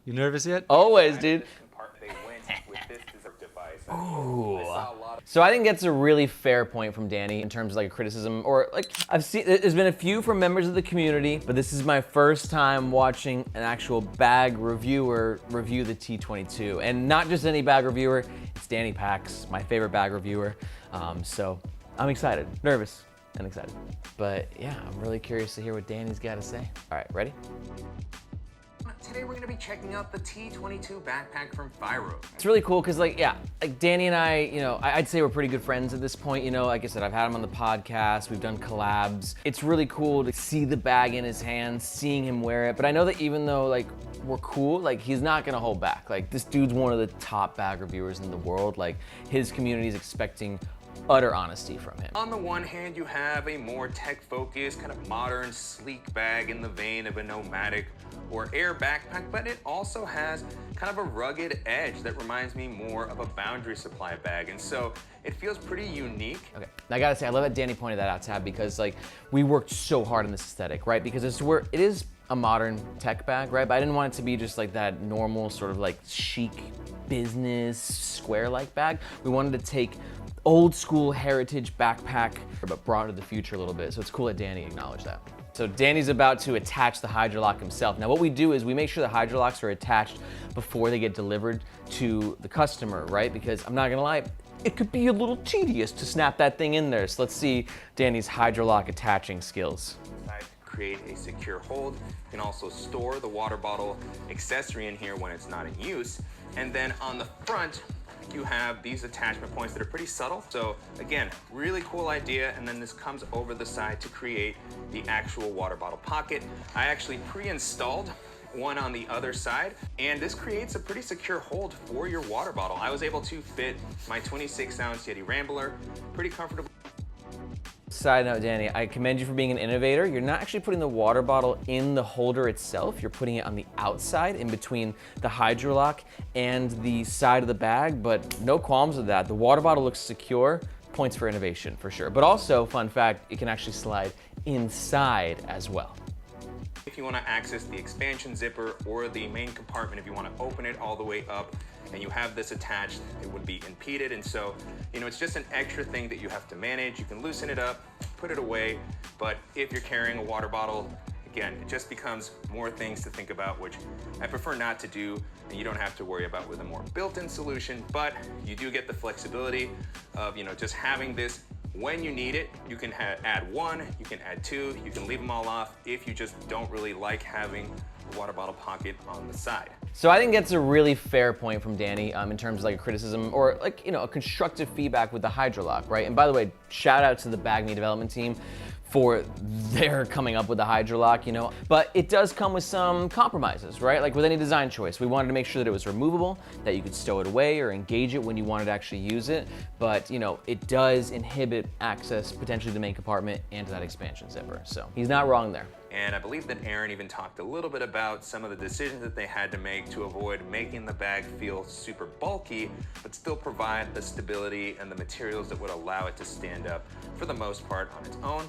You nervous yet? Always, dude. They went with this device. Ooh. So I think that's a really fair point from Danny in terms of like a criticism, or like I've seen, there's been a few from members of the community, but this is my first time watching an actual bag reviewer review the T22. And not just any bag reviewer, it's Danny Pax, my favorite bag reviewer. So I'm excited, nervous and excited. But yeah, I'm really curious to hear what Danny's got to say. All right, ready? Today we're going to be checking out the T22 backpack from Fyro. It's really cool because like Danny and I, you know, I'd say we're pretty good friends at this point. You know, like I said, I've had him on the podcast, we've done collabs. It's really cool to see the bag in his hands, seeing him wear it. But I know that even though like we're cool, like he's not gonna hold back. Like this dude's one of the top bag reviewers in the world. Like his community is expecting utter honesty from him. On the one hand, you have a more tech-focused, kind of modern, sleek bag in the vein of a nomadic or air backpack, but it also has kind of a rugged edge that reminds me more of a boundary supply bag, and so it feels pretty unique. Okay, I gotta say, I love that Danny pointed that out, Tab, because like we worked so hard on this aesthetic, right? Because it is a modern tech bag, right? But I didn't want it to be just like that normal sort of like chic business square-like bag. We wanted to take old school heritage backpack, but brought it to the future a little bit. So it's cool that Danny acknowledged that. So Danny's about to attach the Hydrolock himself. Now what we do is we make sure the Hydrolocks are attached before they get delivered to the customer, right? Because I'm not gonna lie, it could be a little tedious to snap that thing in there. So let's see Danny's Hydrolock attaching skills. Create a secure hold. You can also store the water bottle accessory in here when it's not in use. And then on the front, you have these attachment points that are pretty subtle. So again, really cool idea. And then this comes over the side to create the actual water bottle pocket. I actually pre-installed one on the other side, and this creates a pretty secure hold for your water bottle. I was able to fit my 26-ounce Yeti Rambler pretty comfortably. Side note, Danny, I commend you for being an innovator. You're not actually putting the water bottle in the holder itself. You're putting it on the outside in between the Hydrolock and the side of the bag, but no qualms with that. The water bottle looks secure. Points for innovation for sure. But also, fun fact, it can actually slide inside as well. If you want to access the expansion zipper or the main compartment, if you want to open it all the way up and you have this attached, it would be impeded. And so, you know, it's just an extra thing that you have to manage. You can loosen it up, put it away. But if you're carrying a water bottle, again, it just becomes more things to think about, which I prefer not to do, and you don't have to worry about with a more built-in solution, but you do get the flexibility of, you know, just having this when you need it. You can add one, you can add two, you can leave them all off if you just don't really like having a water bottle pocket on the side. So I think that's a really fair point from Danny in terms of like a criticism or like, you know, a constructive feedback with the Hydrolock, right? And by the way, shout out to the Bag Me development team for their coming up with the Hydrolock, you know. But it does come with some compromises, right? Like with any design choice, we wanted to make sure that it was removable, that you could stow it away or engage it when you wanted to actually use it. But, you know, it does inhibit access potentially to the main compartment and to that expansion zipper. So he's not wrong there. And I believe that Aaron even talked a little bit about some of the decisions that they had to make to avoid making the bag feel super bulky, but still provide the stability and the materials that would allow it to stand up for the most part on its own.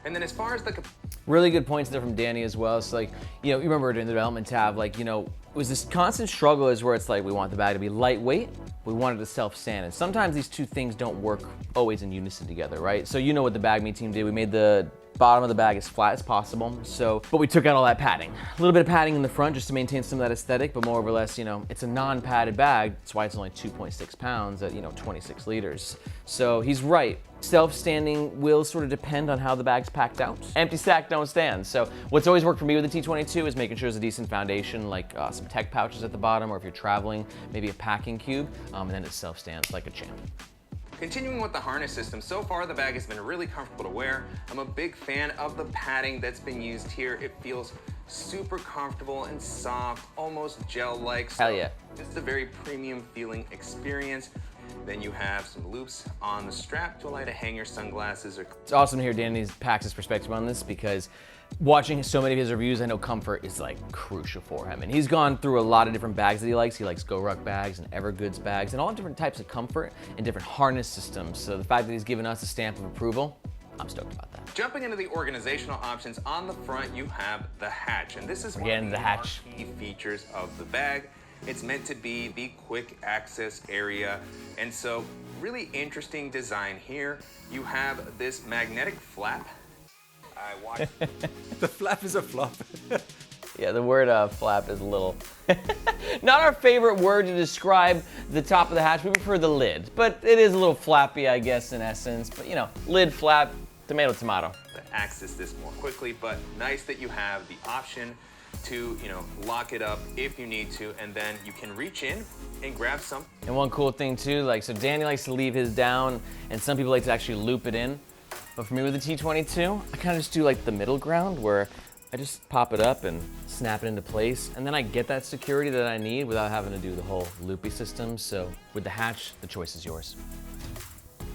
And then as far as the really good points there from Danny as well. So like, you know, you remember during the development tab, like, you know, it was this constant struggle is where it's like, we want the bag to be lightweight, we want it to self-stand. And sometimes these two things don't work always in unison together, right? So you know what the Bag Me team did. We made the bottom of the bag as flat as possible. So, but we took out all that padding. A little bit of padding in the front just to maintain some of that aesthetic, but more or less, you know, it's a non-padded bag. That's why it's only 2.6 pounds at, you know, 26 liters. So he's right. Self-standing will sort of depend on how the bag's packed out. Empty sack don't stand. So what's always worked for me with the T22 is making sure there's a decent foundation, like some tech pouches at the bottom, or if you're traveling, maybe a packing cube, and then it self-stands like a champ. Continuing with the harness system, so far the bag has been really comfortable to wear. I'm a big fan of the padding that's been used here. It feels super comfortable and soft, almost gel-like. Hell yeah. It's a very premium feeling experience. Then you have some loops on the strap to allow you to hang your sunglasses. It's awesome to hear Danny Pax's perspective on this, because watching so many of his reviews, I know comfort is like crucial for him. And he's gone through a lot of different bags that he likes. He likes GoRuck bags and Evergoods bags and all different types of comfort and different harness systems. So the fact that he's given us a stamp of approval, I'm stoked about that. Jumping into the organizational options, on the front you have the hatch, and this is one Again, of the hatch. key features of the bag. It's meant to be the quick access area, and so really interesting design here. You have this magnetic flap. I watched. The flap is a flop. Yeah, the word flap is a little, not our favorite word to describe the top of the hatch. We prefer the lid, but it is a little flappy, I guess, in essence. But you know, lid, flap, tomato, tomato. To access this more quickly, but nice that you have the option to, you know, lock it up if you need to, and then you can reach in and grab some. And one cool thing too, like, so Danny likes to leave his down, and some people like to actually loop it in. But for me with the T22, I kind of just do like the middle ground where I just pop it up and snap it into place, and then I get that security that I need without having to do the whole loopy system. So with the hatch, the choice is yours.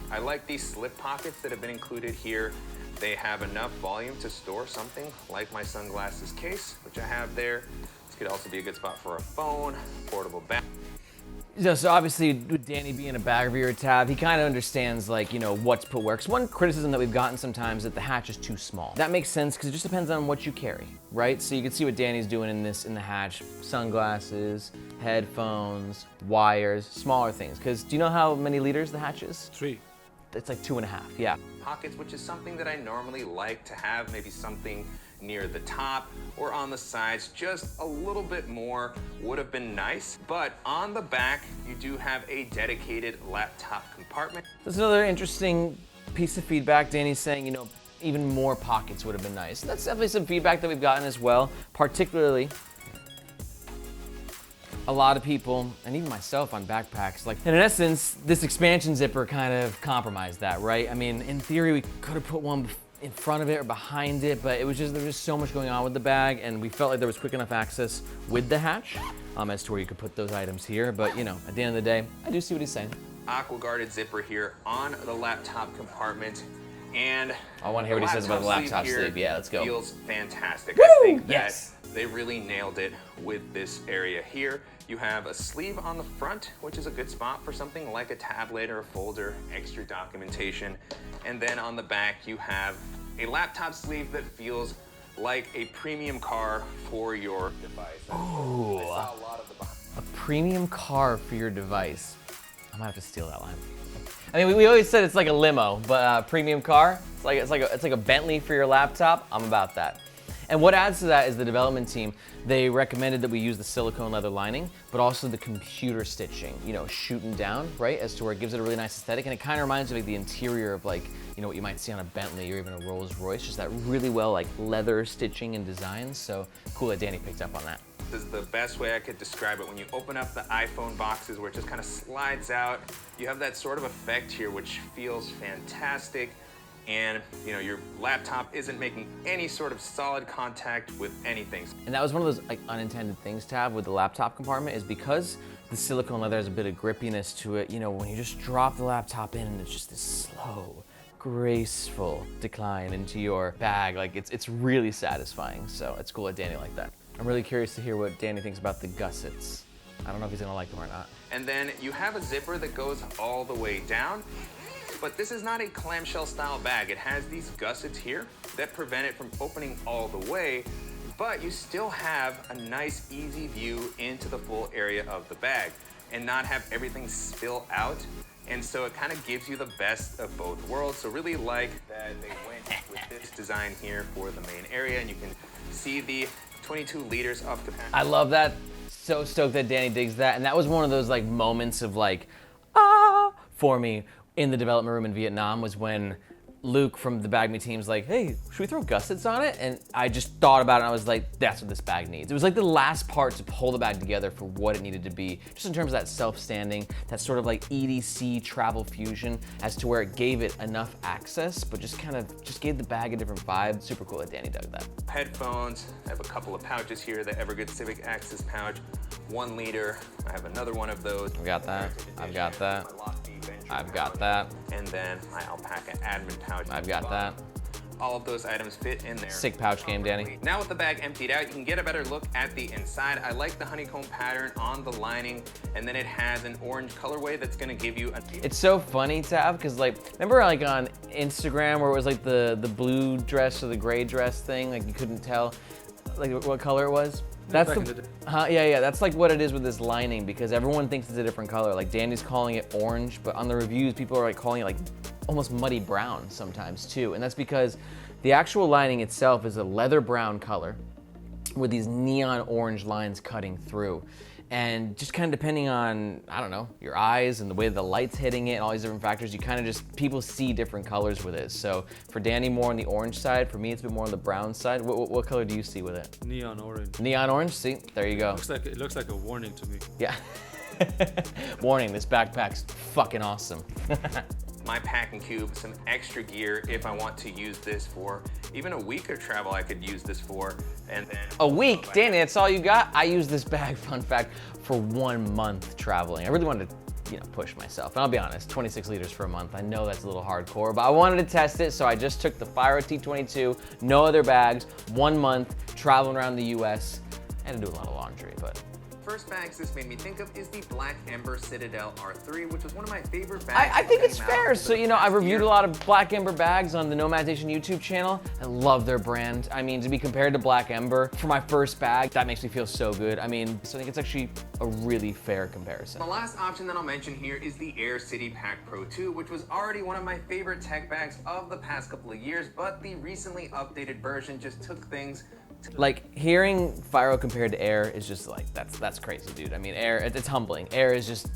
I like these slip pockets that have been included here. They have enough volume to store something like my sunglasses case, which I have there. This could also be a good spot for a phone, portable bag. Yeah, so obviously with Danny being a bag reviewer tab, he kind of understands, like, you know, what to put where. 'Cause one criticism that we've gotten sometimes is that the hatch is too small. That makes sense because it just depends on what you carry, right? So you can see what Danny's doing in the hatch: sunglasses, headphones, wires, smaller things. Because do you know how many liters the hatch is? 3. It's like 2.5, yeah. Pockets, which is something that I normally like to have, maybe something near the top or on the sides, just a little bit more would have been nice. But on the back, you do have a dedicated laptop compartment. That's another interesting piece of feedback. Danny's saying, you know, even more pockets would have been nice. That's definitely some feedback that we've gotten as well, particularly a lot of people, and even myself on backpacks, like, and in essence, this expansion zipper kind of compromised that, right? I mean, in theory, we could have put one in front of it or behind it, but it was just, there was just so much going on with the bag, and we felt like there was quick enough access with the hatch as to where you could put those items here. But you know, at the end of the day, I do see what he's saying. Aqua guarded zipper here on the laptop compartment. And I want to hear what he says about the laptop sleeve. Yeah, let's go. Feels fantastic. Woo! I think that Yes. they really nailed it with this area here. You have a sleeve on the front, which is a good spot for something like a tablet or a folder, extra documentation. And then on the back, you have a laptop sleeve that feels like a premium car for your device. Ooh. I saw a lot of the A premium car for your device. I might have to steal that line. I mean, we always said it's like a limo, but premium car, it's like a Bentley for your laptop. I'm about that. And what adds to that is the development team. They recommended that we use the silicone leather lining, but also the computer stitching, you know, shooting down, right, as to where it gives it a really nice aesthetic. And it kind of reminds me of like the interior of, like, you know, what you might see on a Bentley or even a Rolls Royce, just that really well, like, leather stitching and design. So cool that Danny picked up on that. This is the best way I could describe it. When you open up the iPhone boxes where it just kind of slides out, you have that sort of effect here, which feels fantastic. And you know, your laptop isn't making any sort of solid contact with anything. And that was one of those, like, unintended things to have with the laptop compartment, is because the silicone leather has a bit of grippiness to it. You know, when you just drop the laptop in and it's just this slow, graceful decline into your bag, like, it's really satisfying. So it's cool that Danny liked that. I'm really curious to hear what Danny thinks about the gussets. I don't know if he's gonna like them or not. And then you have a zipper that goes all the way down, but this is not a clamshell style bag. It has these gussets here that prevent it from opening all the way, but you still have a nice, easy view into the full area of the bag and not have everything spill out. And so it kind of gives you the best of both worlds. So really like that they went with this design here for the main area, and you can see the 22 liters of capacity. I love that. So stoked that Danny digs that. And that was one of those, like, moments of, like, ah, for me in the development room in Vietnam, was when Luke from the Bag Me team's like, hey, should we throw gussets on it? And I just thought about it and I was like, that's what this bag needs. It was like the last part to pull the bag together for what it needed to be, just in terms of that self-standing, that sort of like EDC travel fusion, as to where it gave it enough access, but just kind of just gave the bag a different vibe. Super cool that Danny dug that. Headphones, I have a couple of pouches here, the Evergood Civic Access pouch, 1 liter. I have another one of those. I've got that. I've got that. I've got that. And then my alpaca admin pouch. I've got that. all of those items fit in there. Sick pouch game, Danny. Now with the bag emptied out, you can get a better look at the inside. I like the honeycomb pattern on the lining, and then it has an orange colorway that's gonna give you a... It's so funny, Tav, because like, remember like on Instagram where it was like the blue dress or the gray dress thing, like you couldn't tell like what color it was? That's yeah, that's like what it is with this lining, because everyone thinks it's a different color. Like Danny's calling it orange, but on the reviews, people are like calling it like almost muddy brown sometimes too. And that's because the actual lining itself is a leather brown color with these neon orange lines cutting through. And just kind of depending on, I don't know, your eyes and the way the light's hitting it and all these different factors, you kind of just, people see different colors with it. So for Danny, more on the orange side. For me, it's been more on the brown side. What color do you see with it? Neon orange. Neon orange? See, there you go. It looks like a warning to me. Yeah. Warning, this backpack's fucking awesome. My packing cube, some extra gear if I want to use this for even a week of travel. I could use this for, and then a week, Danny, that's all you got? I use this bag, fun fact, for 1 month traveling. I really wanted to, push myself. And I'll be honest, 26 liters for a month. I know that's a little hardcore, but I wanted to test it, so I just took the Fyro T22, no other bags, 1 month, traveling around the US. I had to do a lot of laundry, but. First bags this made me think of is the Black Ember Citadel R3, which was one of my favorite bags. I think it's fair. So, I've reviewed a lot of Black Ember bags on the Nomad Nation YouTube channel. I love their brand. I mean, to be compared to Black Ember for my first bag, that makes me feel so good. I mean, so I think it's actually a really fair comparison. The last option that I'll mention here is the Air City Pack Pro 2, which was already one of my favorite tech bags of the past couple of years, but the recently updated version just took things. Like, hearing Fyro compared to Air is just like, that's crazy, dude. I mean, Air, it's humbling. Air is just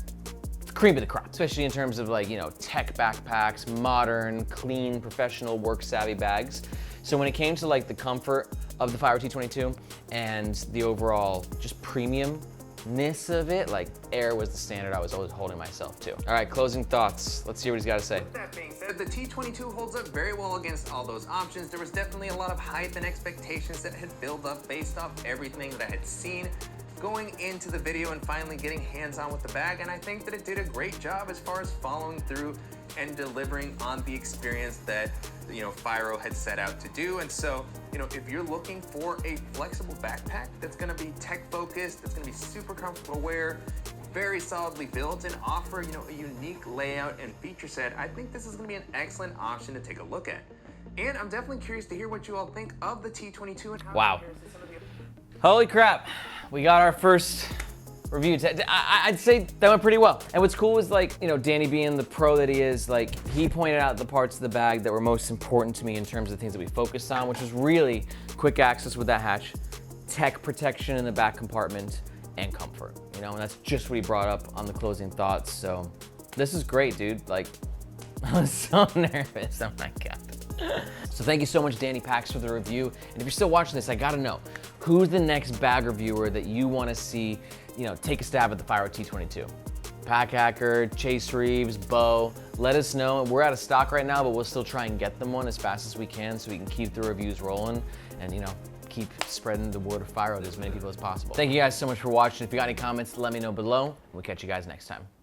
cream of the crop, especially in terms of like, tech backpacks, modern, clean, professional, work-savvy bags. So when it came to like the comfort of the Fyro T22 and the overall just premiumness of it, like Air was the standard I was always holding myself to. All right, closing thoughts. Let's see what he's got to say. That being said, the T22 holds up very well against all those options. There was definitely a lot of hype and expectations that had built up based off everything that I had seen going into the video and finally getting hands-on with the bag, and I think that it did a great job as far as following through and delivering on the experience that Fyro had set out to do. And so, if you're looking for a flexible backpack that's gonna be tech focused, that's gonna be super comfortable to wear, very solidly built, and offer a unique layout and feature set, I think this is gonna be an excellent option to take a look at. And I'm definitely curious to hear what you all think of the T22 and how wow. it compares to some of the Holy crap, we got our first review. I'd say that went pretty well. And what's cool is like, Danny being the pro that he is, like he pointed out the parts of the bag that were most important to me in terms of the things that we focused on, which was really quick access with that hatch, tech protection in the back compartment, and comfort, and that's just what he brought up on the closing thoughts. So this is great, dude. Like, I was so nervous, oh my God. So thank you so much, Danny Packs, for the review. And if you're still watching this, I gotta know, who's the next bag reviewer that you wanna see, take a stab at the Fyro T22? Pack Hacker, Chase Reeves, Bo, let us know. We're out of stock right now, but we'll still try and get them one as fast as we can so we can keep the reviews rolling and, keep spreading the word of Fyro to as many people as possible. Thank you guys so much for watching. If you got any comments, let me know below. We'll catch you guys next time.